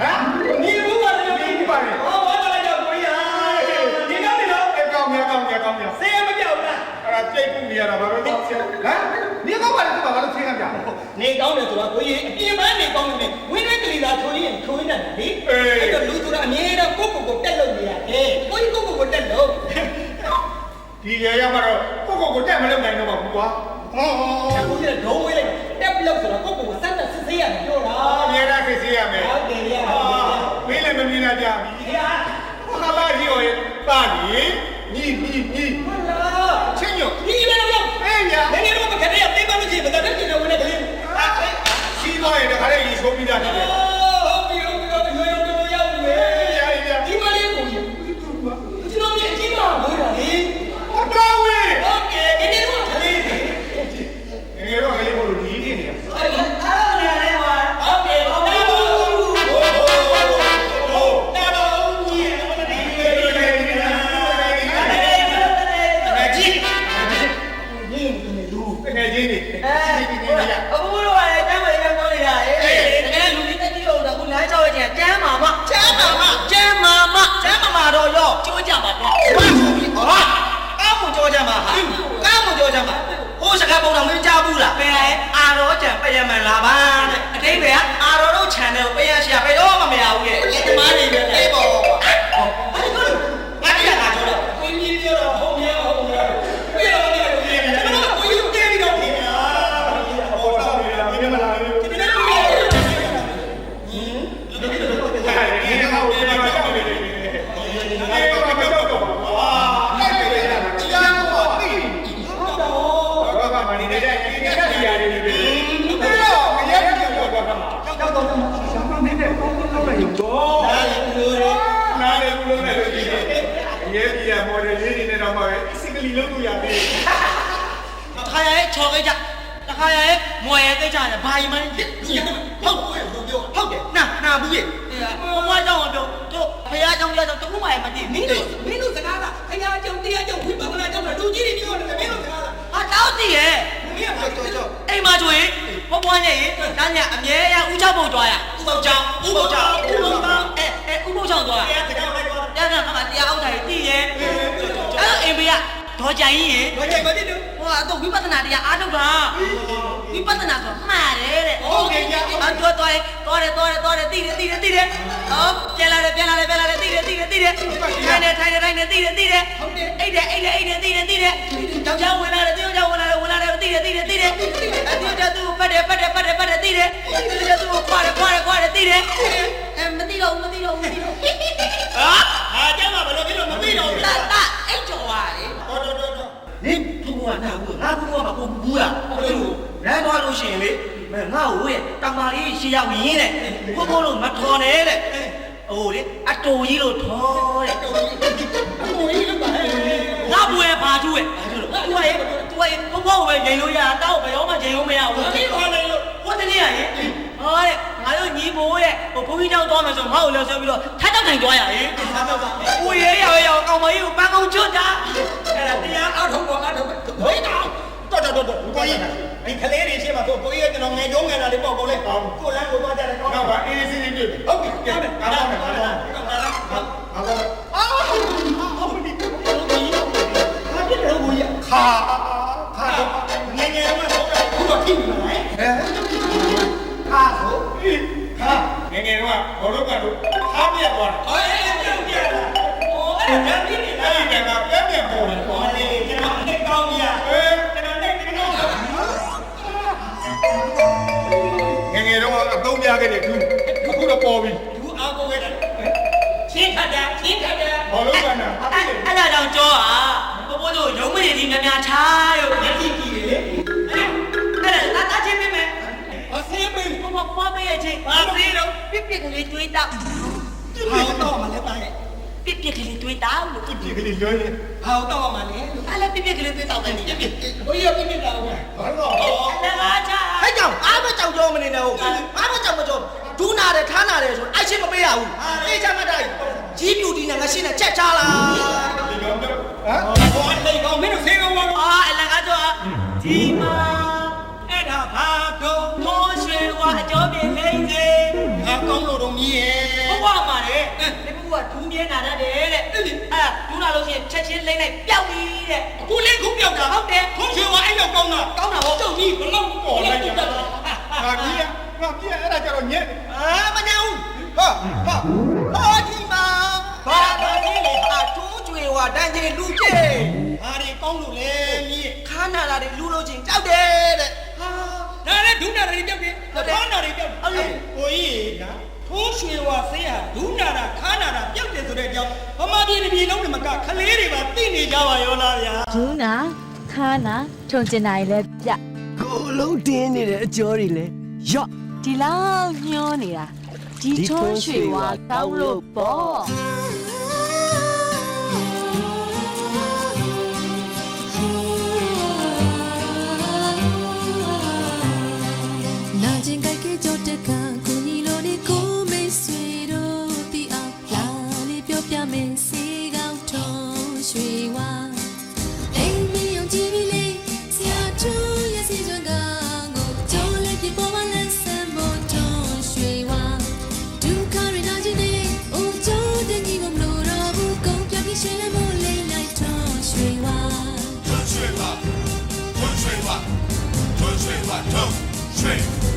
你不管了，你管了。我过来叫鬼呀！你搞没搞？搞没。谁也没搞呢？这不米了，把它搞起来。你搞完了就把它切开掉。你搞没做啊？鬼，一般你搞没，为了这里头抽烟的，那个路途上面的个带路的呀，我一个带路。ဒီရရမှာတော့ကိုတက်မလုပ်နိုင်တော့ပါဘူးကွာ။အခုကျတော့ဝေးလိုက်တက်ပြီးလို့ဆိုတော့ကိုစမ်းတဲ့စစ်ဆေးရမယ်ပြောတာ။အများအားစစ်ဆေးရမယ်။ဟုတ်တယ်ရ။မင်းလည်းမမြင်တာကြပြီ။ဟာ။ဟာလာကြီးရောတာနေညီ။ဟုတ်လား။ချင်းည။ညီလည်းတော့အေးဗျာ။နည်းနည်းတော့ခက်ရသိပါလို့ရှိရင်မတတ်တဲ့ဝင်နေတယ်။စီးသွားရင်တခါလေးရီဆိုးပြီးသားဖြစ်တယ်။ဟုတ်ပြီရောက်ပြီရောက်ပြီ။ရရဒီမလေးကိုကျွန်တော်မြင်အချင်းမလို့တာလေ။အတော်ဝေး။ဟုတ်ကဲ့ဒီနေ့တော့ကလေးငယ်တော့ကလေးကိုဒီနေနေ။အဲ့ဒါလည်းပါ။ဟုတ်ကဲ့ဟုတ်ကဲ့။ဟိုစကားပုံတော်မင်းကြားဘူးလားပင်အာရောကြံပယမန်လာပါတဲ့အတိပ္ပယ်ကအာရောတို့ channel ကိုပယရှာဘယ်တော့မှမရဘူးရဲ့ဒီသမားတွေပဲအေးပေါ့အဲ့ဒါငါတရားငါပြောတော့ကိုကြီးပြောတော့ဟုတ်ရဲ့ပြီးတော့ဒီလိုနေတယ်ကျွန်တော်ကိုကြီးတဲပြီးတော့ပြင်တာဟောတော့ဒီနေ့မလာဘူးဒီနေ့တော့ဒီနေ့ဟောဒီမှာကြောက်နေတယ်အဲ့တော့မကြောက်တော့ဘူးဟာအဲ့ဒါလည်းကြားတော့သိဘာကမှနေနေတဲ့ဒီကတည်းကနေပြီတော့မရက်ကြည့်တော့ဘာမှကြောက်တော့ရှောင်းနေတဲ့ကောင်းကောင်းလောက်လိုက်တော့နားလေဘူးလို့လည်းဒီရဲကြီးရမော်ဒယ်လေးတွေနဲ့တော့မှပဲစင်ကလီလုံးလို့ရပြီတခါရဲချော်ခဲ့ကြတခါရဲမွယ်ရဲခဲ့ကြတယ်ဘာမှမဟုတ်ဟုတ်တယ်နာဘူးရဲ့ဘွားကြောင့်ပြောတို့ဖះကြောင့်ကြောင့်တခုမှမသိမင်းတို့စကားကခရအကြောင်းတရားကြောင့်ဝိပဿနာကြောင့်လူကြီးတွေပြောတယ်မင်းတို့စကားကဟာတောက်တည်ရဲ့မင်းကကြောအိမ်မှာဆိုရင်ဘွားနဲ့ဒါညအမြဲရဦးချဖို့ကြွားရဥပုပ်ချောင်းဥပုပ်ချောင်းကြွားရတရားစကားလိုက်သွားတရားကမှတရားအောက်တိုင်းတည်ရဲ့အဲ့အိမ်ဘေးကဒေါ်ကြိုင်ကြီးဘာကြိုက်ဘာဖြစ်လို့ဟိုကတော့ဝိပဿနာတရားအားထုတ်တာဝိပဿနာဆိုမှားတယ်တဲ့ဟုတ်ကဲ့ကြာအတော်တော်တည်တယ်ဟောပြန်လာတယ်တည်တယ်ထိုင်နေတည်တယ်အိတ်တယ်တည်တယ်ကြောက်ကြောက်ဝင်လာတယ်တယောက်ဝင်လာတယ်တည်တယ်တည်တယ်အတူတူသူပတ်တယ်တည်တယ်သူခွာတယ်တည်တယ်မသိတော့ဟာကျမ်းမှာဘယ်လိုဖြစ်လို့မသိတော့ဘူးတာအိတ်ကြော်ပါလေနေသူကနာဘူးငါကူကမကူဘူးလားလမ်းသွားလို့ရှိရင်လေငါ့ကိုရဲ့တမာလေးရှေ့ရောက်ရင်းတဲ့ဘိုးလို့မထော်နဲ့တဲ့ဟိုလေအတူကြီးလို့ထော်တဲ့အတူကြီးလို့ပါငါဘူးရဲ့ဘာသူရဲ့သူရဲ့ဘိုးပဲငိန်လို့ရတောက်ဘယ်တော့မှငိန်လို့မရဘူးဒီခေါ်နေလို့ဟိုတနေ့ရရင်ဟောတဲ့ငါတို့ညီဘိုးရဲ့ဘုန်းကြီးကျောင်းသွားမယ်ဆိုငါ့ကိုလည်းဆွဲပြီးတော့ထပ်တောက်တိုင်သွားရရင်ဦးရဲရောက်ကောင်မကြီးကိုပန်းကုန်းချွတ်တာအဲ့ဒါတရားအောက်ထုံးပေါ်အောက်ထုံးဝိတ်တော့ကိုကြီးအဲ့ခလေးတွေရှိမှဆိုကိုကြီးကကျွန်တော်ငယ်ကျုံးငယ်တာလေးပေါ့ကိုလေးကိုလမ်းကိုသွားကြတယ်ကောင်းတော့ပါအေးစင်းတွေ့ပြီဟုတ်ပြီကြားမယ်အားလုံးအားလုံးအာဟုတ်ပြီဘာဖြစ်လဲကိုကြီးခါတော့ငယ်မှတော့ခုတော့ဖြစ်နေတယ်ခါဆိုခါငယ်တော့ဘောလုံးကတော့ခါပြတ်သွားတယ်အဲ့ပြတ်လာဟိုအဲ့ဒါဖြစ်နေတယ်အဲ့ဒီကပြတ်ပေါ်တယ်ဟောလေကျွန်တော်အစ်ကောင်းကြီးကျွန်တော်နဲ့ကျွန်တော်ငယ်တော့အသုံးပြခဲ့တယ်ခုတော့ပေါ်ပြီသူအားကိုခဲ့တယ်ချင်းခတ်တယ်ဘောလုံးကနာအဲ့ဒါကြောင့်ကြောဘိုးတို့ရုံးမနေဒီများများချားရုံမျက်စိကြည့်လေအဲ့ဒါတာချင်းမင်းမယ်အဆေးမင်းဘွားမေးချင်းဘာသေးတော့ပြစ်ကလေးတွေးတောက်ဟောတော့မလဲပါရဲ့ပြစ်ကလေးတွေးတောက်လို့ပြစ်ကလေးလွှဲတယ်ဟောတော့မလဲအဲ့လည်းပြစ်ကလေးတွေးတောက်တယ်ပြစ်ဘိုးရပြစ်တာဟုတ်ဘာလို့လဲငါချာဟဲ့ကြောင်အားမကြောက်ကြောမနေနဲ့ဟုတ်အားမကြောက်မကြောဒူးနာတယ်ထားနာတယ်ဆိုအိုက်ချင်းမပေးရဘူးအေးချမတိုင်းကြီးပြူဒီနဲ့ငါရှင်းနဲ့ချက်ချလာဒီကောင်တော့ဟောလေကောင်မင်းတို့ဆေးကောင်ပါအဲ့လည်းငါကြောဒီမှာအဲ့ဒါဘာတော့မိုးရွှေဝါအကျော်ပြင်းနေစေငါကောင်းလို့တော့မြည်ရဲ့ နေဘူးကဒူးမြဲနာတတ်တယ်တဲ့အဲ့ဒူးနာလို့ရှိရင်ချက်ချင်းလိမ့်လိုက်ပျောက်ပြီတဲ့ ခုလေးခုပြောက်တာ ဟုတ်တယ် ထုံးရွှေဝါအဲ့လောက်ကောင်းတာ ကောင်းတာဟုတ် ကျုပ်ကြီးဘလောက်ပေါ်လိုက်ကြတာ ငါကြီးအဲ့ဒါကြတော့ညက် မညာဘူးဟာဒီမှာဘာလို့လဲဟာတိုးကျွေဝါတန်ကြီးလူပြေ ဟာဒီကောင်းလို့လေမြည် ခါနာလာတွေလူလို့ချင်းကြောက်တယ်တဲ့ ဟာဒါလည်းဒုနာတွေပြောက်တယ်ခါနာတွေပြောက်တယ်ကိုကြီးထုံးရွှေဝါဆေးဟာဒုနာတာခါနာတာပြောက်တယ်ဆိုတဲ့အကြောင်းဗမာပြည်တစ်ပြည်လုံးနဲ့မကခလေးတွေပါသိနေကြပါရောလားဗျာ ဒူးနာခါနာထုံကျင်နိုင်လဲပြ ကိုလုံးတင်းနေတဲ့အကျော်တွေလဲရော့ ဒီလောက်ညှောနေတာဒီထုံးရွှေဝါကောင်းလို့ပေါ့ နာကျင်ကြိုက်ကြောတဲ့ကကိုညီလိုနေကိုမေးဆွေတို့တီအောင်လာလေးပြောပြမယ်စီကောင်းထုံးရွှေဝါအိမ်မယုံကြည်ပြီလေဆရာတူရဲ့စီစွမ်းကကိုကြိုးလေးပြပေါ်မှာလက်ဆံဖို့ထုံးရွှေဝါဒုက္ခရနာကျင်နေအိုးကြိုးတဲ့ကြီးကိုမလို့တော့ဘူးကုန်ပြပြီးရှင်လည်းမို့လိမ့်လိုက်ထုံးရွှေဝါ 春水吧，春水吧，春水吧，春水。